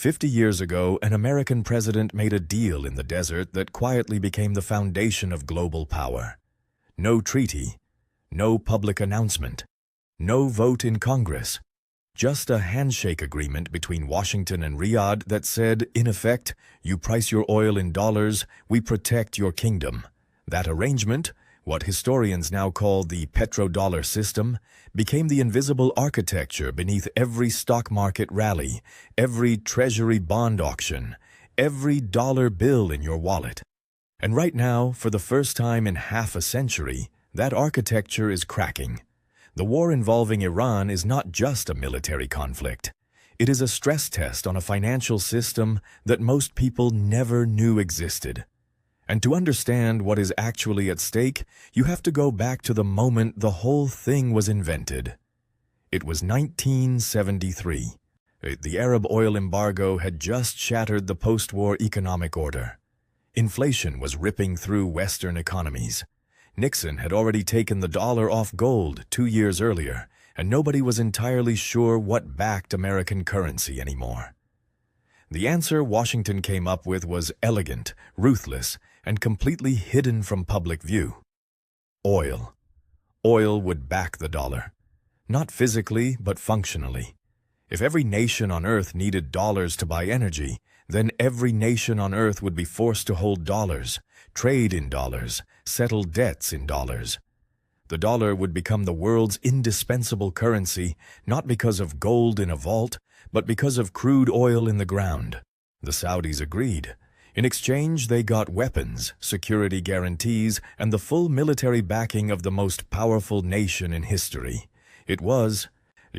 50 years ago, an American president made a deal in the desert that quietly became the foundation of global power. No treaty, no public announcement, no vote in Congress. Just a handshake agreement between Washington and Riyadh that said, in effect, you price your oil in dollars, we protect your kingdom. That arrangement, what historians now call the petrodollar system, became the invisible architecture beneath every stock market rally, every treasury bond auction, every dollar bill in your wallet. And right now, for the first time in half a century, that architecture is cracking. The war involving Iran is not just a military conflict. It is a stress test on a financial system that most people never knew existed. And to understand what is actually at stake, you have to go back to the moment the whole thing was invented. It was 1973. The Arab oil embargo had just shattered the post-war economic order. Inflation was ripping through Western economies. Nixon had already taken the dollar off gold 2 years earlier, and nobody was entirely sure what backed American currency anymore. The answer Washington came up with was elegant, ruthless, and completely hidden from public view. Oil. Oil would back the dollar. Not physically, but functionally. If every nation on Earth needed dollars to buy energy, then every nation on Earth would be forced to hold dollars, trade in dollars, settle debts in dollars. The dollar would become the world's indispensable currency, not because of gold in a vault, but because of crude oil in the ground. The Saudis agreed. In exchange, they got weapons, security guarantees, and the full military backing of the most powerful nation in history. It was,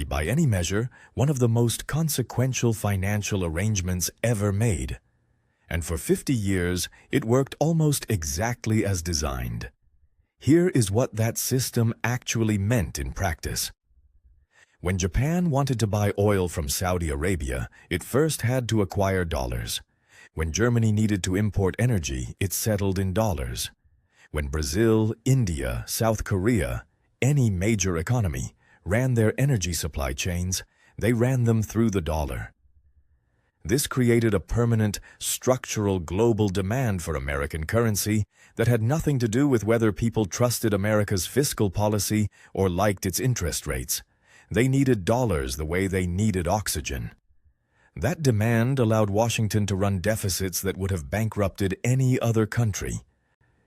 by any measure, one of the most consequential financial arrangements ever made. And for 50 years, it worked almost exactly as designed. Here is what that system actually meant in practice. When Japan wanted to buy oil from Saudi Arabia, it first had to acquire dollars. When Germany needed to import energy, it settled in dollars. When Brazil, India, South Korea, any major economy, ran their energy supply chains, they ran them through the dollar. This created a permanent, structural global demand for American currency that had nothing to do with whether people trusted America's fiscal policy or liked its interest rates. They needed dollars the way they needed oxygen. That demand allowed Washington to run deficits that would have bankrupted any other country.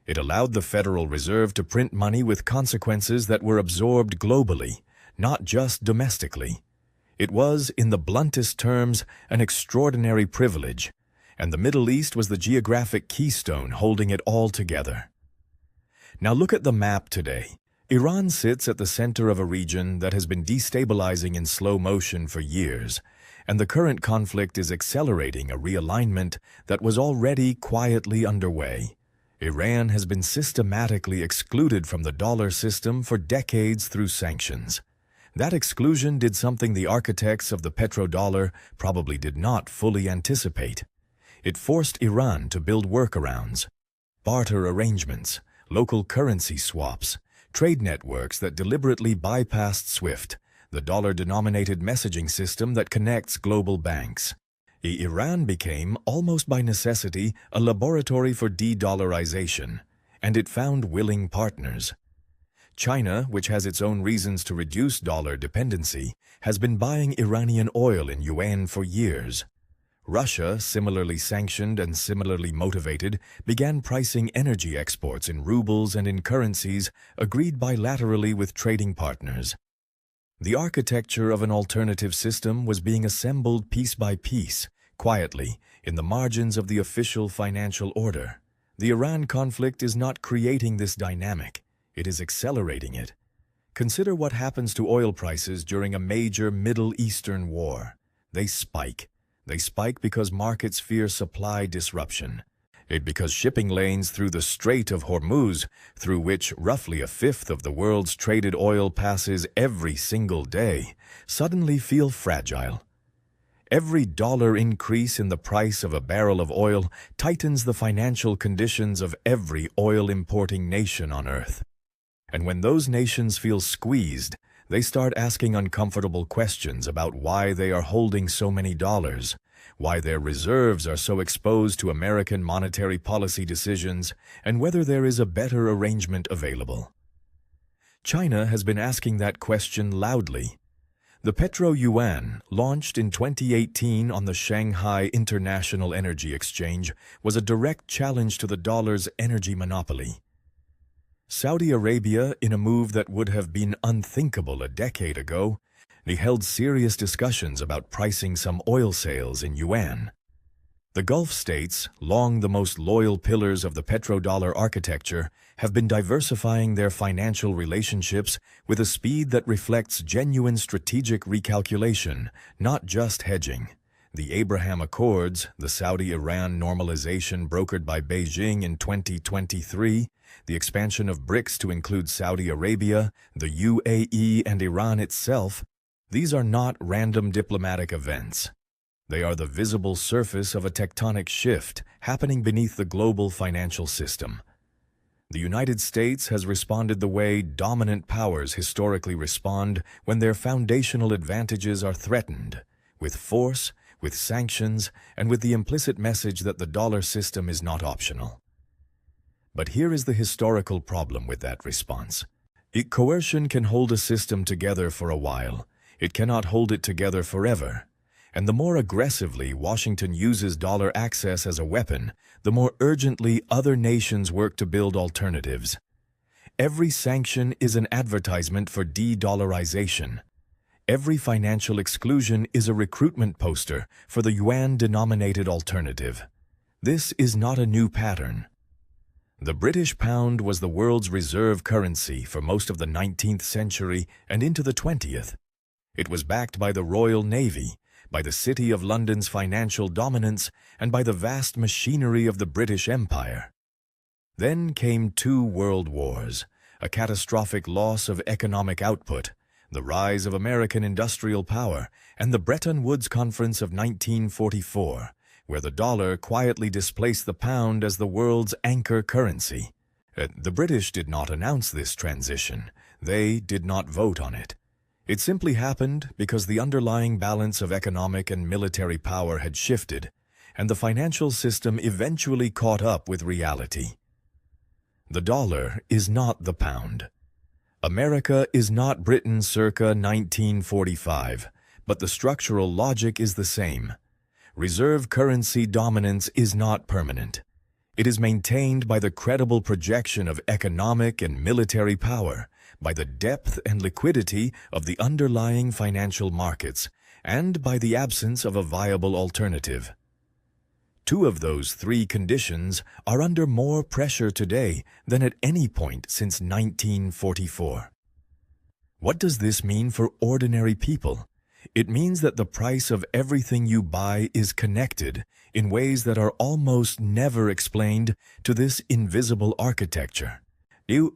It allowed the Federal Reserve to print money with consequences that were absorbed globally, not just domestically. It was, in the bluntest terms, an extraordinary privilege, and the Middle East was the geographic keystone holding it all together. Now look at the map today. Iran sits at the center of a region that has been destabilizing in slow motion for years, and the current conflict is accelerating a realignment that was already quietly underway. Iran has been systematically excluded from the dollar system for decades through sanctions. That exclusion did something the architects of the petrodollar probably did not fully anticipate. It forced Iran to build workarounds, barter arrangements, local currency swaps, trade networks that deliberately bypassed SWIFT, the dollar-denominated messaging system that connects global banks. Iran became, almost by necessity, a laboratory for de-dollarization, and it found willing partners. China, which has its own reasons to reduce dollar dependency, has been buying Iranian oil in yuan for years. Russia, similarly sanctioned and similarly motivated, began pricing energy exports in rubles and in currencies agreed bilaterally with trading partners. The architecture of an alternative system was being assembled piece by piece, quietly, in the margins of the official financial order. The Iran conflict is not creating this dynamic. It is accelerating it. Consider what happens to oil prices during a major Middle Eastern war. They spike. They spike because markets fear supply disruption. Because shipping lanes through the Strait of Hormuz, through which roughly a fifth of the world's traded oil passes every single day, suddenly feel fragile. Every dollar increase in the price of a barrel of oil tightens the financial conditions of every oil-importing nation on Earth. And when those nations feel squeezed, they start asking uncomfortable questions about why they are holding so many dollars, why their reserves are so exposed to American monetary policy decisions, and whether there is a better arrangement available. China has been asking that question loudly. The petro-yuan, launched in 2018 on the Shanghai International Energy Exchange, was a direct challenge to the dollar's energy monopoly. Saudi Arabia, in a move that would have been unthinkable a decade ago, held serious discussions about pricing some oil sales in yuan. The Gulf states, long the most loyal pillars of the petrodollar architecture, have been diversifying their financial relationships with a speed that reflects genuine strategic recalculation, not just hedging. The Abraham Accords, the Saudi-Iran normalization brokered by Beijing in 2023, the expansion of BRICS to include Saudi Arabia, the UAE, and Iran itself, these are not random diplomatic events. They are the visible surface of a tectonic shift happening beneath the global financial system. The United States has responded the way dominant powers historically respond when their foundational advantages are threatened, with force, with sanctions, and with the implicit message that the dollar system is not optional. But here is the historical problem with that response. Coercion can hold a system together for a while. It cannot hold it together forever. And the more aggressively Washington uses dollar access as a weapon, the more urgently other nations work to build alternatives. Every sanction is an advertisement for de-dollarization. Every financial exclusion is a recruitment poster for the yuan-denominated alternative. This is not a new pattern. The British pound was the world's reserve currency for most of the 19th century and into the 20th. It was backed by the Royal Navy, by the City of London's financial dominance, and by the vast machinery of the British Empire. Then came 2 world wars, a catastrophic loss of economic output, the rise of American industrial power, and the Bretton Woods Conference of 1944, where the dollar quietly displaced the pound as the world's anchor currency. The British did not announce this transition. They did not vote on it. It simply happened because the underlying balance of economic and military power had shifted, and the financial system eventually caught up with reality. The dollar is not the pound. America is not Britain circa 1945, but the structural logic is the same. Reserve currency dominance is not permanent. It is maintained by the credible projection of economic and military power, by the depth and liquidity of the underlying financial markets, and by the absence of a viable alternative. 2 of those 3 conditions are under more pressure today than at any point since 1944. What does this mean for ordinary people? It means that the price of everything you buy is connected in ways that are almost never explained to this invisible architecture.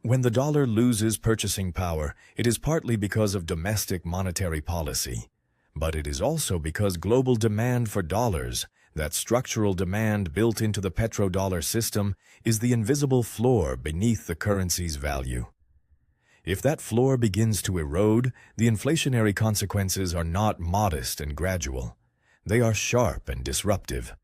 When the dollar loses purchasing power, it is partly because of domestic monetary policy. But it is also because global demand for dollars, that structural demand built into the petrodollar system, is the invisible floor beneath the currency's value. If that floor begins to erode, the inflationary consequences are not modest and gradual. They are sharp and disruptive.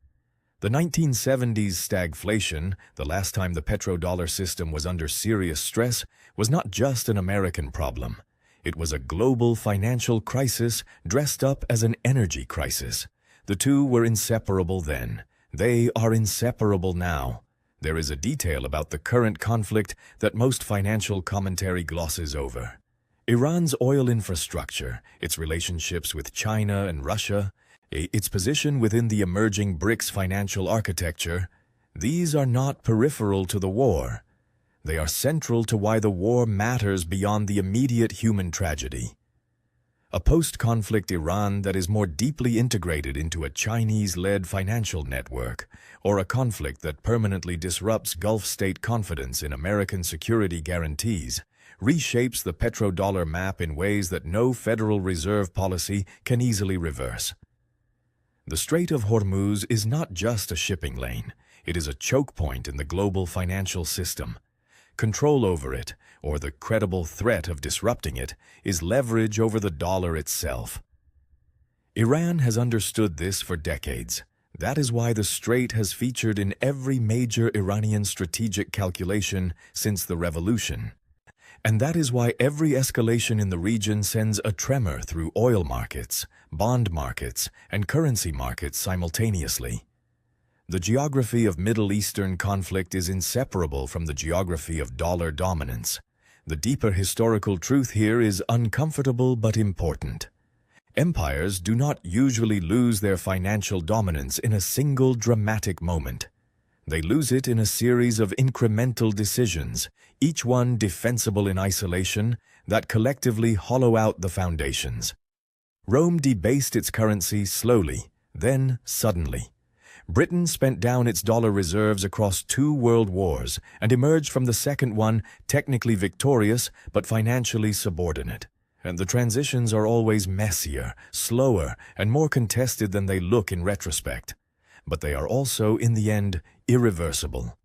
The 1970s stagflation, the last time the petrodollar system was under serious stress, was not just an American problem. It was a global financial crisis dressed up as an energy crisis. The 2 were inseparable then. They are inseparable now. There is a detail about the current conflict that most financial commentary glosses over. Iran's oil infrastructure, its relationships with China and Russia, its position within the emerging BRICS financial architecture, these are not peripheral to the war. They are central to why the war matters beyond the immediate human tragedy. A post-conflict Iran that is more deeply integrated into a Chinese-led financial network, or a conflict that permanently disrupts Gulf state confidence in American security guarantees, reshapes the petrodollar map in ways that no Federal Reserve policy can easily reverse. The Strait of Hormuz is not just a shipping lane. It is a choke point in the global financial system. Control over it, or the credible threat of disrupting it, is leverage over the dollar itself. Iran has understood this for decades. That is why the Strait has featured in every major Iranian strategic calculation since the revolution. And that is why every escalation in the region sends a tremor through oil markets, bond markets, and currency markets simultaneously. The geography of Middle Eastern conflict is inseparable from the geography of dollar dominance. The deeper historical truth here is uncomfortable but important. Empires do not usually lose their financial dominance in a single dramatic moment. They lose it in a series of incremental decisions, each one defensible in isolation, that collectively hollow out the foundations. Rome debased its currency slowly, then suddenly. Britain spent down its dollar reserves across 2 world wars and emerged from the second one technically victorious but financially subordinate. And the transitions are always messier, slower, and more contested than they look in retrospect. But they are also, in the end, irreversible.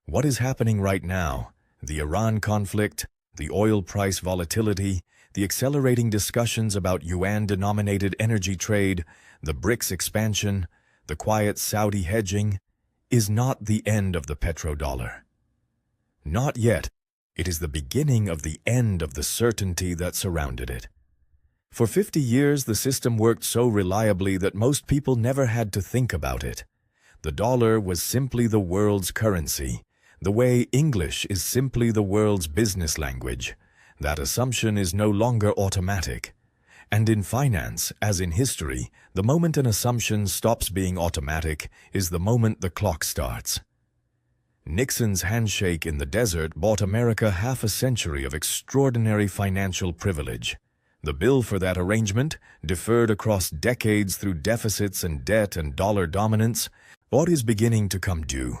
What is happening right now, the Iran conflict, the oil price volatility, the accelerating discussions about yuan-denominated energy trade, the BRICS expansion, the quiet Saudi hedging, is not the end of the petrodollar. Not yet. It is the beginning of the end of the certainty that surrounded it. For 50 years, the system worked so reliably that most people never had to think about it. The dollar was simply the world's currency, the way English is simply the world's business language. That assumption is no longer automatic. And in finance, as in history, the moment an assumption stops being automatic is the moment the clock starts. Nixon's handshake in the desert bought America half a century of extraordinary financial privilege. The bill for that arrangement, deferred across decades through deficits and debt and dollar dominance, what is beginning to come due.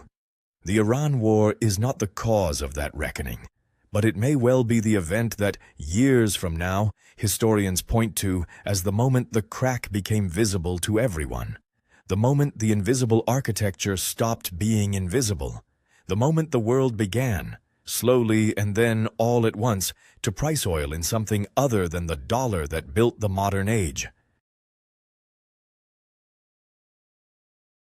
The Iran war is not the cause of that reckoning, but it may well be the event that, years from now, historians point to as the moment the crack became visible to everyone, the moment the invisible architecture stopped being invisible, the moment the world began, slowly and then all at once, to price oil in something other than the dollar that built the modern age.